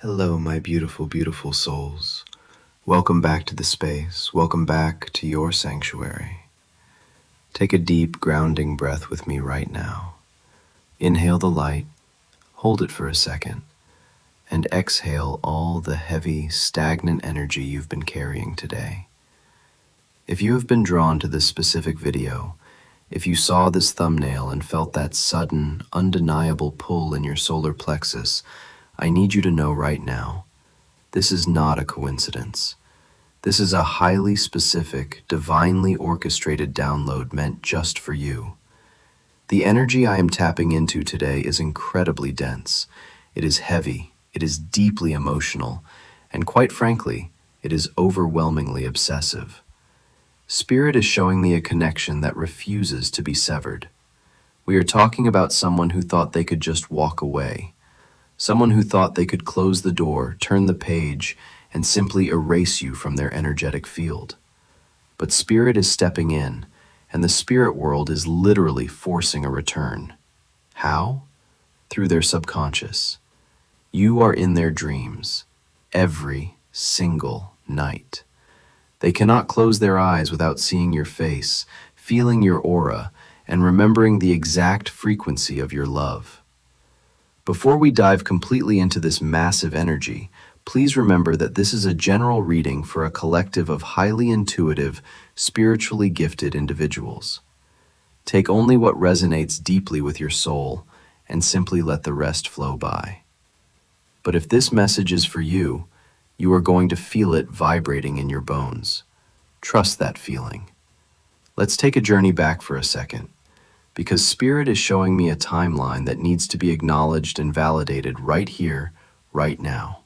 Hello, my beautiful, beautiful souls. Welcome back to the space. Welcome back to your sanctuary. Take a deep, grounding breath with me right now. Inhale the light, hold it for a second, and exhale all the heavy, stagnant energy you've been carrying today. If you have been drawn to this specific video, if you saw this thumbnail and felt that sudden, undeniable pull in your solar plexus, I need you to know right now, this is not a coincidence. This is a highly specific, divinely orchestrated download meant just for you. The energy I am tapping into today is incredibly dense. It is heavy, it is deeply emotional, and quite frankly, it is overwhelmingly obsessive. Spirit is showing me a connection that refuses to be severed. We are talking about someone who thought they could just walk away. Someone who thought they could close the door, turn the page, and simply erase you from their energetic field. But Spirit is stepping in, and the spirit world is literally forcing a return. How? Through their subconscious. You are in their dreams, every single night. They cannot close their eyes without seeing your face, feeling your aura, and remembering the exact frequency of your love. Before we dive completely into this massive energy, please remember that this is a general reading for a collective of highly intuitive, spiritually gifted individuals. Take only what resonates deeply with your soul and simply let the rest flow by. But if this message is for you, you are going to feel it vibrating in your bones. Trust that feeling. Let's take a journey back for a second, because Spirit is showing me a timeline that needs to be acknowledged and validated right here, right now.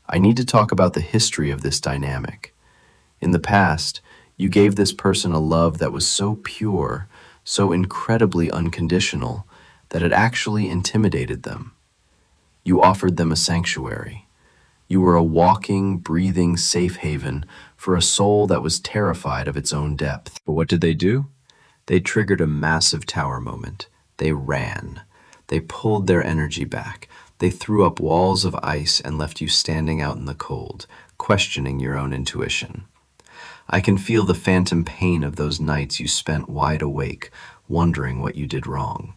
I need to talk about the history of this dynamic. In the past, you gave this person a love that was so pure, so incredibly unconditional, that it actually intimidated them. You offered them a sanctuary. You were a walking, breathing safe haven for a soul that was terrified of its own depth. But what did they do? They triggered a massive tower moment. They ran. They pulled their energy back. They threw up walls of ice and left you standing out in the cold, questioning your own intuition. I can feel the phantom pain of those nights you spent wide awake, wondering what you did wrong.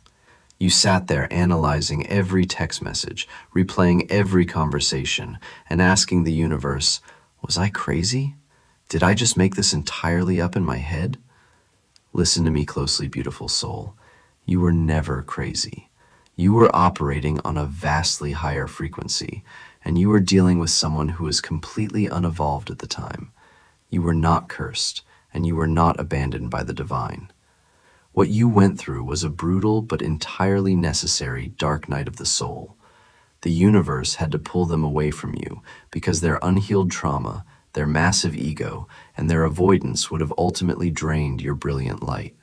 You sat there analyzing every text message, replaying every conversation, and asking the universe, was I crazy? Did I just make this entirely up in my head? Listen to me closely, beautiful soul. You were never crazy. You were operating on a vastly higher frequency, and you were dealing with someone who was completely unevolved at the time. You were not cursed, and you were not abandoned by the divine. What you went through was a brutal but entirely necessary dark night of the soul. The universe had to pull them away from you because their unhealed trauma, their massive ego, and their avoidance would have ultimately drained your brilliant light.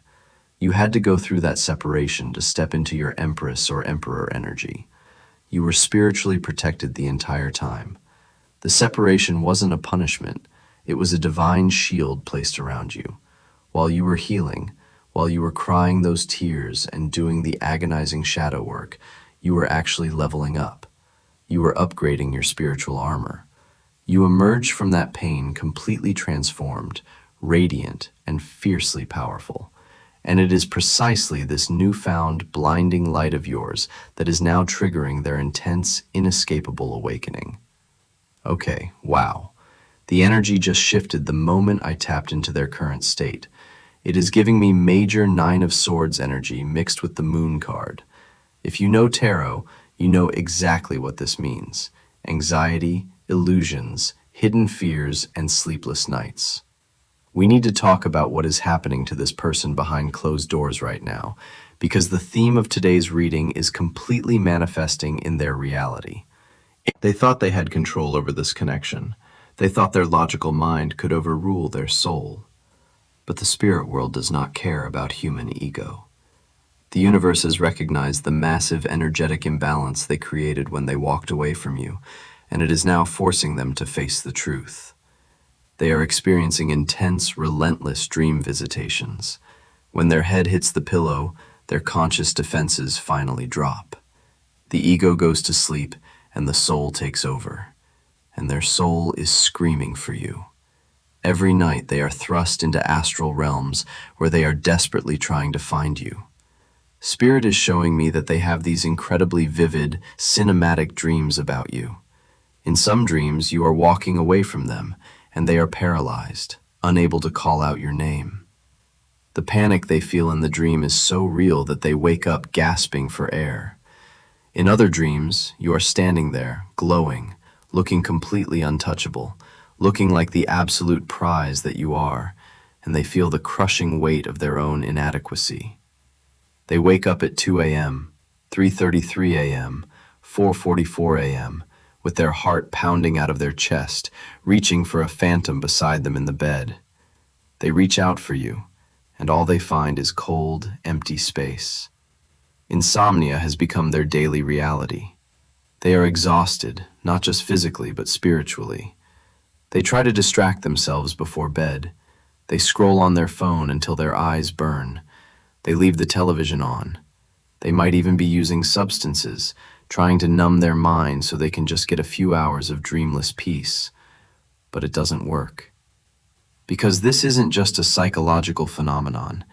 You had to go through that separation to step into your empress or emperor energy. You were spiritually protected the entire time. The separation wasn't a punishment, it was a divine shield placed around you. While you were healing, while you were crying those tears and doing the agonizing shadow work, you were actually leveling up. You were upgrading your spiritual armor. You emerged from that pain completely transformed, radiant, and fiercely powerful. And it is precisely this newfound, blinding light of yours that is now triggering their intense, inescapable awakening. Okay, wow. The energy just shifted the moment I tapped into their current state. It is giving me major Nine of Swords energy mixed with the Moon card. If you know tarot, you know exactly what this means. Anxiety, illusions, hidden fears, and sleepless nights. We need to talk about what is happening to this person behind closed doors right now, because the theme of today's reading is completely manifesting in their reality. They thought they had control over this connection. They thought their logical mind could overrule their soul. But the spirit world does not care about human ego. The universe has recognized the massive energetic imbalance they created when they walked away from you, and it is now forcing them to face the truth. They are experiencing intense, relentless dream visitations. When their head hits the pillow, their conscious defenses finally drop. The ego goes to sleep, and the soul takes over, and their soul is screaming for you. Every night they are thrust into astral realms where they are desperately trying to find you. Spirit is showing me that they have these incredibly vivid, cinematic dreams about you. In some dreams, you are walking away from them, and they are paralyzed, unable to call out your name. The panic they feel in the dream is so real that they wake up gasping for air. In other dreams, you are standing there, glowing, looking completely untouchable, looking like the absolute prize that you are, and they feel the crushing weight of their own inadequacy. They wake up at 2 a.m., 3:33 a.m., 4:44 a.m., with their heart pounding out of their chest, reaching for a phantom beside them in the bed. They reach out for you, and all they find is cold, empty space. Insomnia has become their daily reality. They are exhausted, not just physically, but spiritually. They try to distract themselves before bed. They scroll on their phone until their eyes burn. They leave the television on. They might even be using substances, trying to numb their mind so they can just get a few hours of dreamless peace. But it doesn't work. Because this isn't just a psychological phenomenon.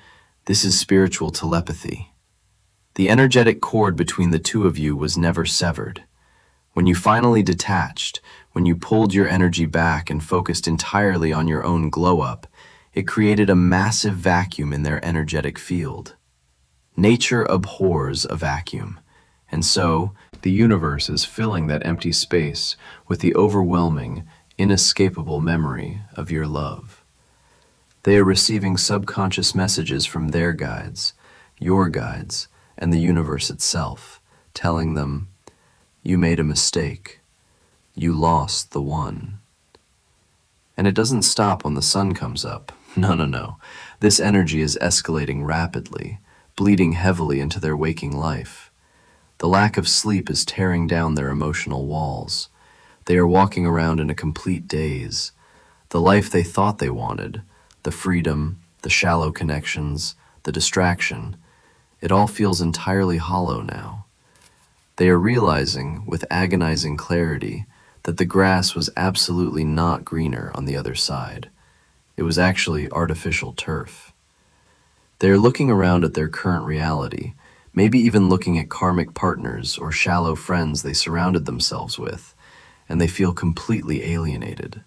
This is spiritual telepathy. The energetic cord between the two of you was never severed. When you finally detached, when you pulled your energy back and focused entirely on your own glow-up, it created a massive vacuum in their energetic field. Nature abhors a vacuum, and so the universe is filling that empty space with the overwhelming, inescapable memory of your love. They are receiving subconscious messages from their guides, your guides, and the universe itself, telling them, "You made a mistake. You lost the one." And it doesn't stop when the sun comes up. No. This energy is escalating rapidly, bleeding heavily into their waking life. The lack of sleep is tearing down their emotional walls. They are walking around in a complete daze. The life they thought they wanted, the freedom, the shallow connections, the distraction, it all feels entirely hollow now. They are realizing, with agonizing clarity, that the grass was absolutely not greener on the other side. It was actually artificial turf. They are looking around at their current reality, maybe even looking at karmic partners or shallow friends they surrounded themselves with, and they feel completely alienated.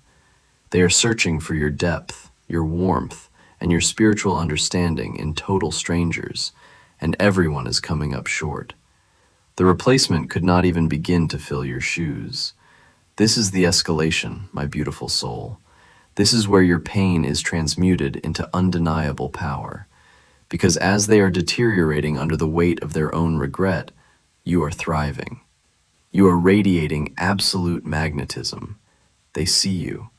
They are searching for your depth, your warmth, and your spiritual understanding in total strangers, and everyone is coming up short. The replacement could not even begin to fill your shoes. This is the escalation, my beautiful soul. This is where your pain is transmuted into undeniable power. Because as they are deteriorating under the weight of their own regret, you are thriving. You are radiating absolute magnetism. They see you.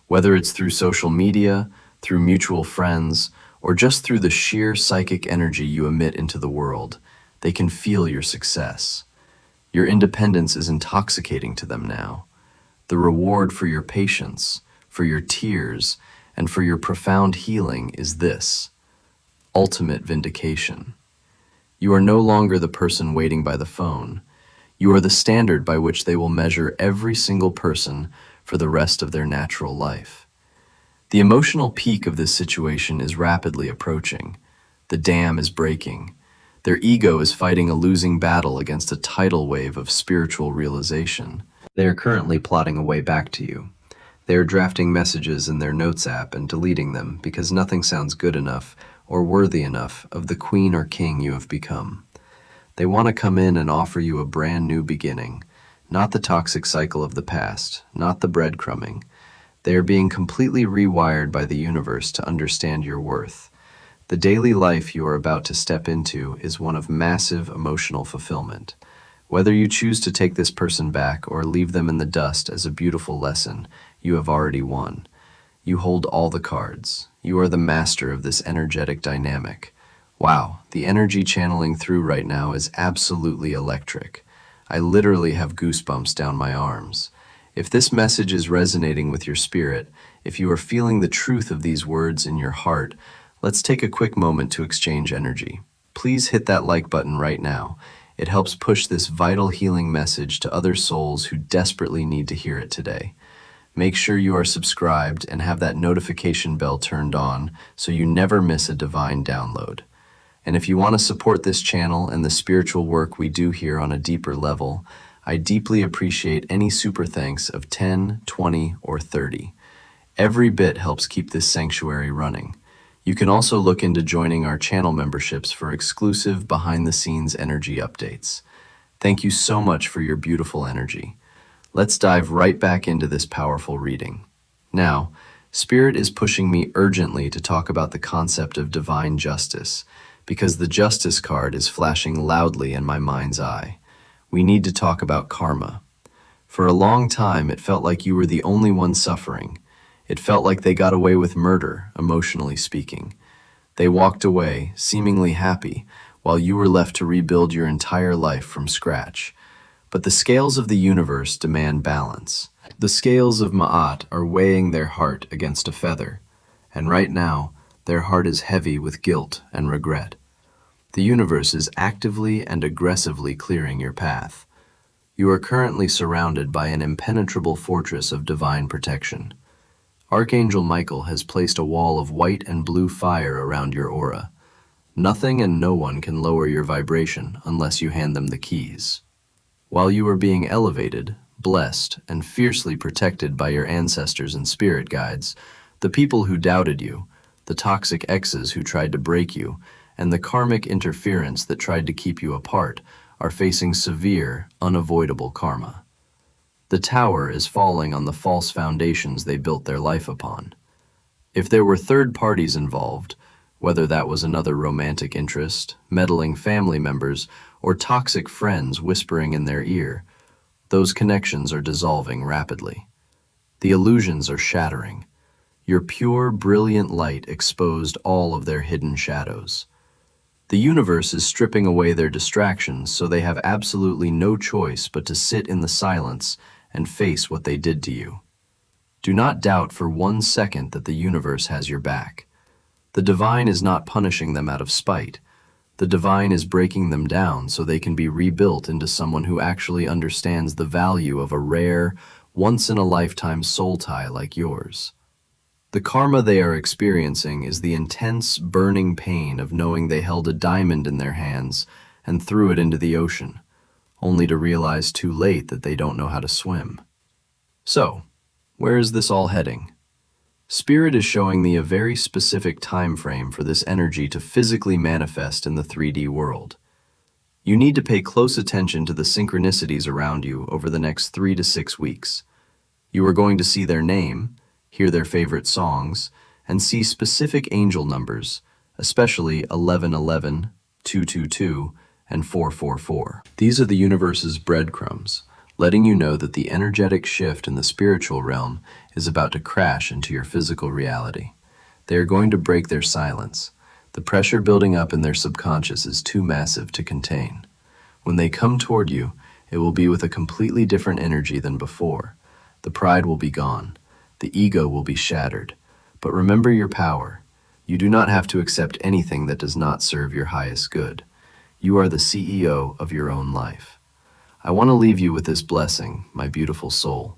Whether it's through social media, through mutual friends, or just through the sheer psychic energy you emit into the world, they can feel your success. Your independence is intoxicating to them now. The reward for your patience, for your tears, and for your profound healing is this: ultimate vindication. You are no longer the person waiting by the phone. You are the standard by which they will measure every single person for the rest of their natural life. The emotional peak of this situation is rapidly approaching. The dam is breaking. Their ego is fighting a losing battle against a tidal wave of spiritual realization. They are currently plotting a way back to you. They are drafting messages in their notes app and deleting them because nothing sounds good enough or worthy enough of the queen or king you have become. They want to come in and offer you a brand new beginning, not the toxic cycle of the past, not the breadcrumbing. They are being completely rewired by the universe to understand your worth. The daily life you are about to step into is one of massive emotional fulfillment. Whether you choose to take this person back or leave them in the dust as a beautiful lesson, you have already won. You hold all the cards. You are the master of this energetic dynamic. Wow, the energy channeling through right now is absolutely electric. I literally have goosebumps down my arms. If this message is resonating with your spirit, if you are feeling the truth of these words in your heart, let's take a quick moment to exchange energy. Please hit that like button right now. It helps push this vital healing message to other souls who desperately need to hear it today. Make sure you are subscribed and have that notification bell turned on so you never miss a divine download. And if you want to support this channel and the spiritual work we do here on a deeper level, I deeply appreciate any super thanks of 10, 20, or 30. Every bit helps keep this sanctuary running. You can also look into joining our channel memberships for exclusive behind-the-scenes energy updates. Thank you so much for your beautiful energy. Let's dive right back into this powerful reading. Now, Spirit is pushing me urgently to talk about the concept of divine justice, because the Justice card is flashing loudly in my mind's eye. We need to talk about karma. For a long time, it felt like you were the only one suffering. It felt like they got away with murder, emotionally speaking. They walked away, seemingly happy, while you were left to rebuild your entire life from scratch. But the scales of the universe demand balance. The scales of Ma'at are weighing their heart against a feather, and right now, their heart is heavy with guilt and regret. The universe is actively and aggressively clearing your path. You are currently surrounded by an impenetrable fortress of divine protection. Archangel Michael has placed a wall of white and blue fire around your aura. Nothing and no one can lower your vibration unless you hand them the keys. While you are being elevated, blessed, and fiercely protected by your ancestors and spirit guides, the people who doubted you, the toxic exes who tried to break you, and the karmic interference that tried to keep you apart are facing severe, unavoidable karma. The tower is falling on the false foundations they built their life upon. If there were third parties involved, whether that was another romantic interest, meddling family members, or toxic friends whispering in their ear, those connections are dissolving rapidly. The illusions are shattering. Your pure, brilliant light exposed all of their hidden shadows. The universe is stripping away their distractions so they have absolutely no choice but to sit in the silence and face what they did to you. Do not doubt for 1 second that the universe has your back. The divine is not punishing them out of spite. The divine is breaking them down so they can be rebuilt into someone who actually understands the value of a rare, once-in-a-lifetime soul tie like yours. The karma they are experiencing is the intense, burning pain of knowing they held a diamond in their hands and threw it into the ocean, only to realize too late that they don't know how to swim. So, where is this all heading? Spirit is showing me a very specific time frame for this energy to physically manifest in the 3D world. You need to pay close attention to the synchronicities around you over the next 3 to 6 weeks. You are going to see their name, hear their favorite songs, and see specific angel numbers, especially 1111, 222, and 444. These are the universe's breadcrumbs, letting you know that the energetic shift in the spiritual realm is about to crash into your physical reality. They are going to break their silence. The pressure building up in their subconscious is too massive to contain. When they come toward you, it will be with a completely different energy than before. The pride will be gone. The ego will be shattered. But remember your power. You do not have to accept anything that does not serve your highest good. You are the CEO of your own life. I want to leave you with this blessing, my beautiful soul.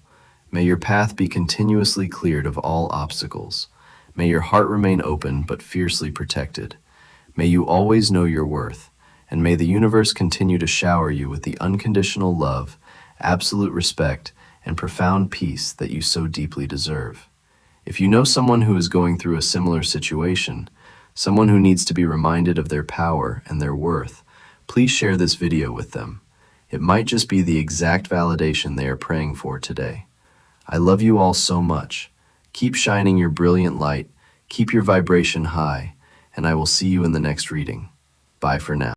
May your path be continuously cleared of all obstacles. May your heart remain open but fiercely protected. May you always know your worth, and may the universe continue to shower you with the unconditional love, absolute respect, and profound peace that you so deeply deserve. If you know someone who is going through a similar situation, someone who needs to be reminded of their power and their worth, please share this video with them. It might just be the exact validation they are praying for today. I love you all so much. Keep shining your brilliant light, keep your vibration high, and I will see you in the next reading. Bye for now.